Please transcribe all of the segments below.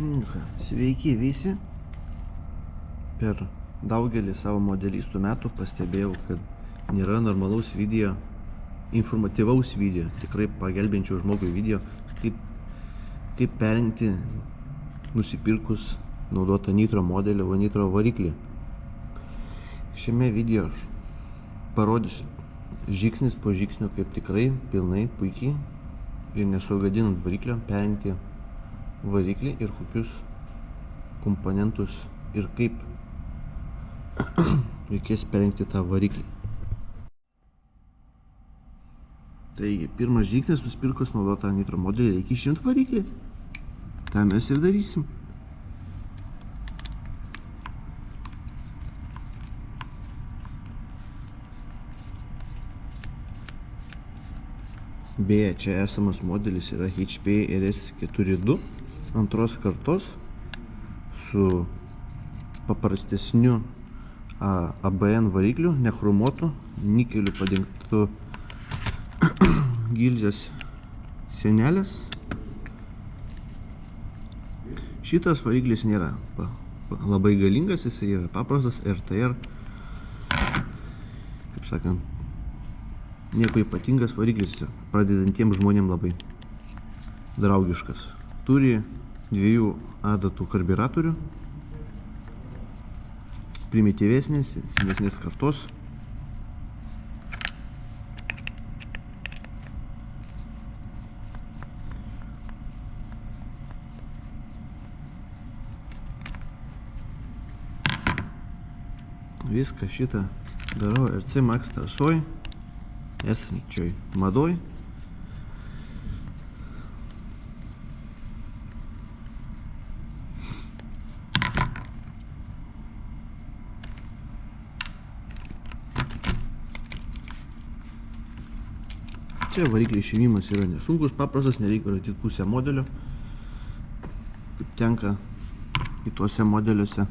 Sveiki visi. Per daugelį savo modelistų metų pastebėjau, kad nėra normalaus video, informatyvaus video, tikrai pagelbinčio žmogui video, kaip perrinkti nusipirkus naudotą nitro modelį arba nitro variklį. Šiame video aš parodysiu žingsnis po žingsnio, kaip tikrai pilnai, puikiai ir nesugadinant variklio perrinkti variklį ir kokius komponentus ir kaip reikės perrinkti tą variklį. Taigi, pirmas žingsnis nusipirkus naudotą nitro modelį, reikia išimti variklį. tą mes ir darysim. Beje, čia esamas modelis yra HP RS42 antros kartos su paprastesniu ABN varikliu, nechromuotu, nikeliu padengtu gilzės sienelės. Šitas variklis nėra labai galingas, jis yra paprastas RTR, kaip sakant, nieko ypatingas variklis, pradedantiems žmonėms labai draugiškas. Turi 2 adatų karburatorių, primityvesnės, senesnės kartos. Viską šitą darau RC Max trasoj, esančioj madoj. Čia variklio išėmimas yra nesunkus, paprastas, nereikia ratyti pusę modelio, kaip tenka kituose modeliuose.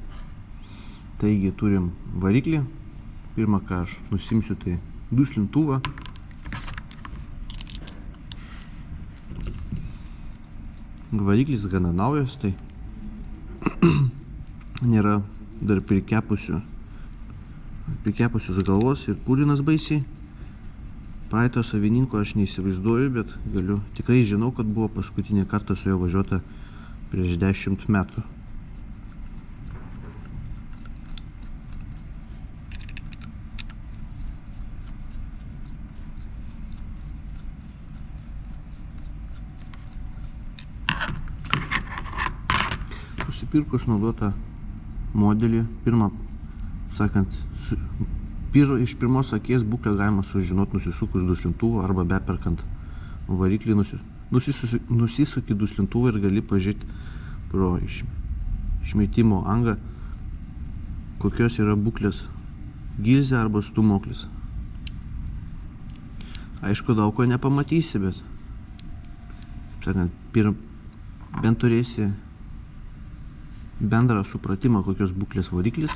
Taigi turim variklį. Pirmą, ką aš nusimsiu, tai duslintuvą. Variklis gana naujas, tai nėra dar prikepusios galvos ir pūlinas baisiai. Praeito savininko aš neįsivaizduoju, bet tikrai žinau, kad buvo paskutinį kartą su juo važiuota prieš 10 metų. Nusipirkus naudotą modelį, iš pirmos akies būklę galima sužinoti nusisukus duslintuvą arba beperkant variklį. Nusisuki duslintuvą ir gali pažiūrėti pro išmetimo angą, kokios yra būklės gilzė arba stūmoklis. Aišku, daug ko nepamatysi, bet bent turėsi bendrą supratimą, kokios būklės variklis.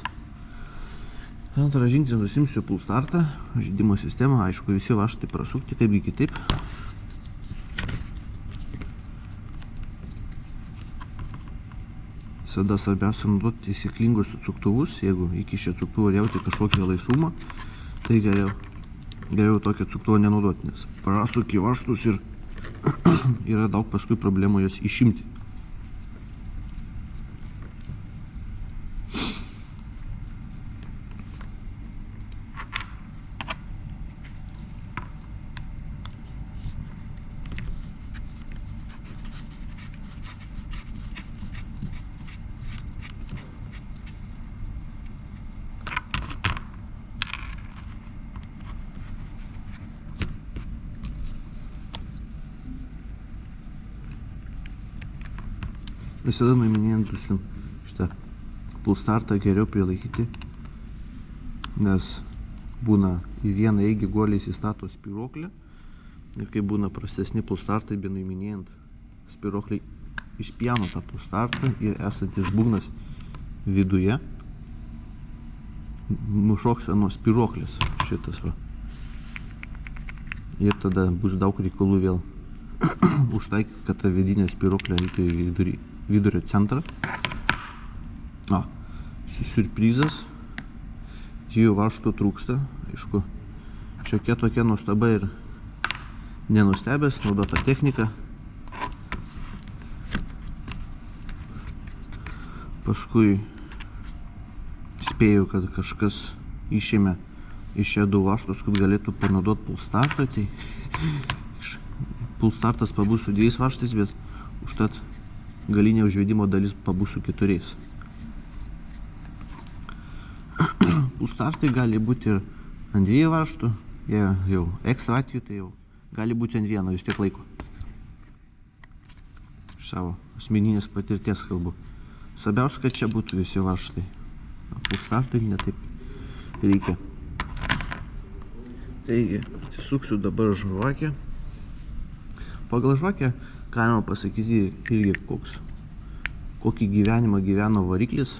Antrą žingsnį nusimsiu pull startą, žaidimo sistemą, aišku, visi vaštai prasukti, kaipgi kitaip. Visada svarbiausia naudoti taisyklingus atsuktuvus. Jeigu įkiši atsuktuvą ir jauti kažkokią laisvumą, tai geriau tokio atsuktuvo nenaudoti, nes prasuki vaštus ir yra daug paskui problemų juos išimti. Visada nuiminėjant šitą pull startą geriau prilaikyti, nes būna į vieną eigį guoliai įsistato spyruoklė ir kai būna prastesni pull startai, be nuiminėjant spyruokliai išpjauna tą pull startą ir esantis būgnas viduje nušoks nuo spyruoklės šitas va. Ir tada bus daug reikalų vėl užtaikyti, kad ta vidinė spyruoklė eitų į vidurį. vidurio centrą. Siurprizas. 2 varžtų trūksta. Aišku, šiokia tokia nuostaba ir nenustebęs, naudota technika. Paskui spėjau, kad kažkas išėmė iš čia 2 varžtus, kad galėtų panaudoti pulstartą. Tai pulstartas pabus su 2 varžtais, bet užtat galinė užvedimo dalis pabus su 4. Pulstartai gali būti ir ant 2 varžtų, jau ekstra atveju, tai jau gali būti ant 1, vis tiek laiko. Iš savo asmeninės patirties kalbu. Svarbiausia, kad čia būtų visi varžtai. Pulstartai netaip reikia. Taigi, atsisuksiu dabar žvakę. Pagal žvakę galima pasakyti irgi kokį gyvenimą gyveno variklis,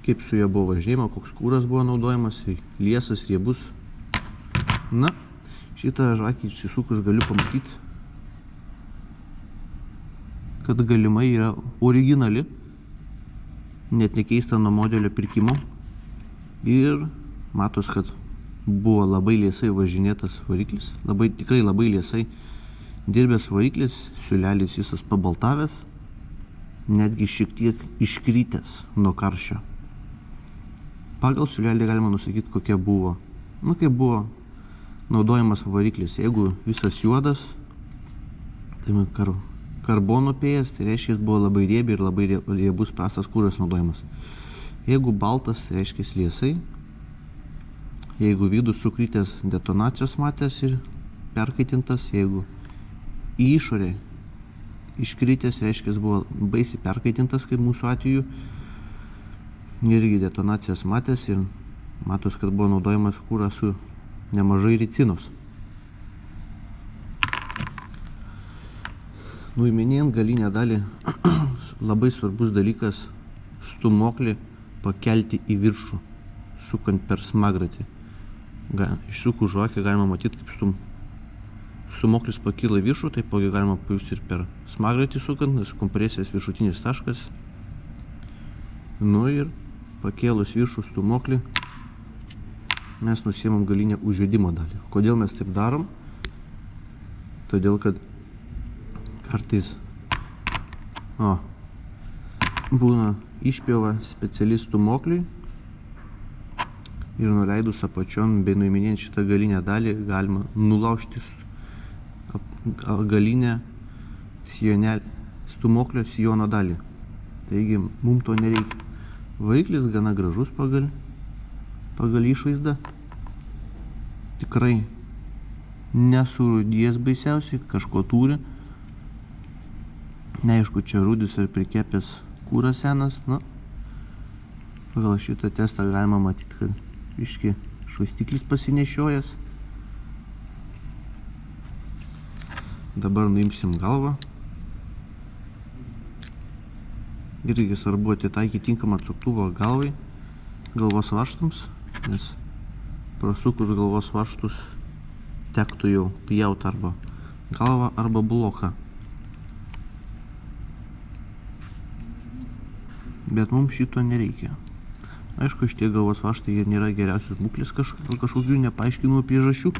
kaip su juo buvo važinėjama, koks kūras buvo naudojamas, liesas, riebus. Na, šitą žvakį išsisukus galiu pamatyti, kad galimai yra originali, net nekeista nuo modelio pirkimo. Ir matos, kad buvo labai liesai važinėtas variklis, tikrai labai liesai dirbęs variklis, siūlelis visas pabaltavęs, netgi šiek tiek iškritęs nuo karščio. Pagal siūlelį galima nusakyti, kokia buvo. Kaip buvo naudojamas variklis. Jeigu visas juodas, tai karbono pėjas, tai reiškia, jis buvo labai riebi ir labai riebus prastas kūras naudojamas. Jeigu baltas, tai reiškia liesai. Jeigu vidus sukrytęs detonacijos matęs ir perkaitintas, jeigu į išorę iškritęs, reiškia, jis buvo baisiai perkaitintas, kaip mūsų atveju. Irgi detonacijas matęs ir matos, kad buvo naudojamas kūras su nemažai ricinos. Nuiminėjant galinę dalį, labai svarbus dalykas stūmoklį pakelti į viršų, sukant per smagratį. Išsukus žvakę galima matyti, kaip stūmoklis pakyla į viršų, taipogi galima pajusti ir per smagratį sukant, nes kompresijos viršutinis taškas. Ir pakėlus viršų stūmoklį mes nusiemam galinę užvedimo dalį. Kodėl mes taip darom? Todėl, kad kartais būna išpjova speciali stūmokliui ir nuleidus apačion bei nuiminėjant šitą galinę dalį galima nulaužti galinę stūmoklio sijono dalį. Taigi mums to nereikia. Variklis gana gražus pagal išvaizdą. Tikrai nesurūdijęs baisiausiai, kažko turi. Neaišku, čia rūdis ar prikepęs kūras senas. Pagal šitą testą galima matyti, kad biškį švaistiklis pasinešiojęs. Dabar nuimsim galvą. Irgi svarbu atitaikyti tinkamą atsuktuvą galvos varžtams, nes prasukus galvos varžtus tektų jau pjauti arba galvą arba bloką. Bet mums šito nereikia. Aišku, šitie galvos varžtai jie nėra geriausios būklės kažkokių nepaaiškinamų priežasčių.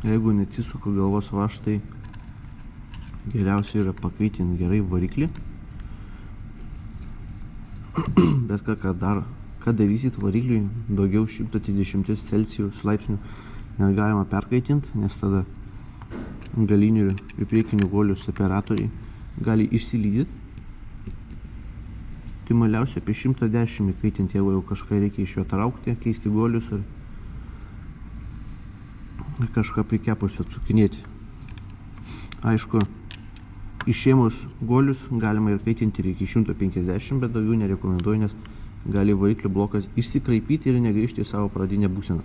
Jeigu neatsisuka galvos varžtai, geriausia yra pakaitinti gerai variklį. Bet ką darysit varikliui, daugiau 130 Celsijaus laipsnių negalima perkaitinti, nes tada galinių ir priekinių golių separatoriai gali išsilydyti. Optimaliausia apie 110 įkaitinti, jeigu jau kažką reikia iš jo traukti, keisti golius ar kažką prikepus atsukinėti. Aišku, išėmus golius galima ir kaitinti ir iki 150, bet daugiau nerekomenduoju, nes gali variklio blokas išsikraipyti ir negrįžti į savo pradinę būseną.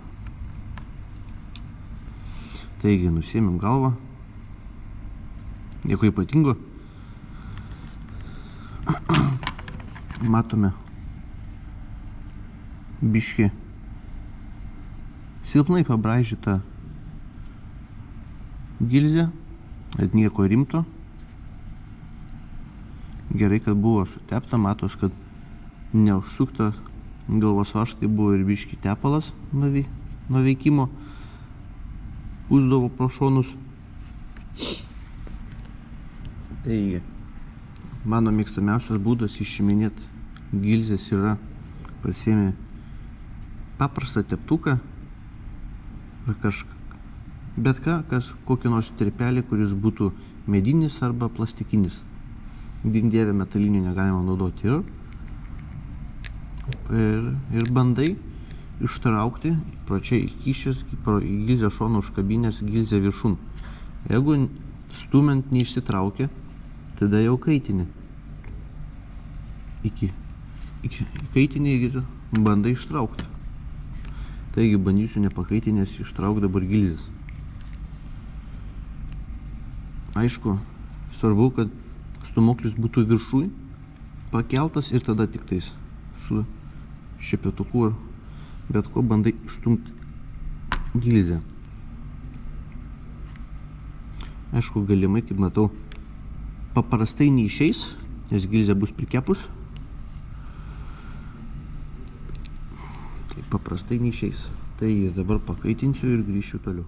Taigi, nusiėmėm galvą. Nieko ypatingo. Matome biškį silpnai pabraižytą gilzę, bet nieko rimto. Gerai, kad buvo sutepta, matos, kad neužsukta galvos vaštai, buvo ir biškį tepalas nuo veikimo, pūsdavo pro šonus. Taigi, mano mėgstamiausias būdas išiminėti gilzės yra pasiėmė paprastą teptuką ar bet ką, kokį nors tirpelį, kuris būtų medinis arba plastikinis. Gink dieve, metalinį negalima naudoti ir bandai ištraukti pročiai įkišęs į gilzę šoną, užkabinės gilzę viršun. Jeigu stumiant neišsitraukia, tada jau kaitini. Kaitini ir bandai ištraukti. Taigi bandysiu nepakaitinės ištraukti dabar gilzės. Aišku, svarbu, kad stūmoklis būtų viršui pakeltas ir tada tik tais su šepetuku ar bet ko bandai išstumti gilzę. Aišku, galimai, kaip matau, paprastai neišeis, nes gilzė bus prikepus. Tai paprastai neišeis. Tai dabar pakaitinsiu ir grįšiu toliau.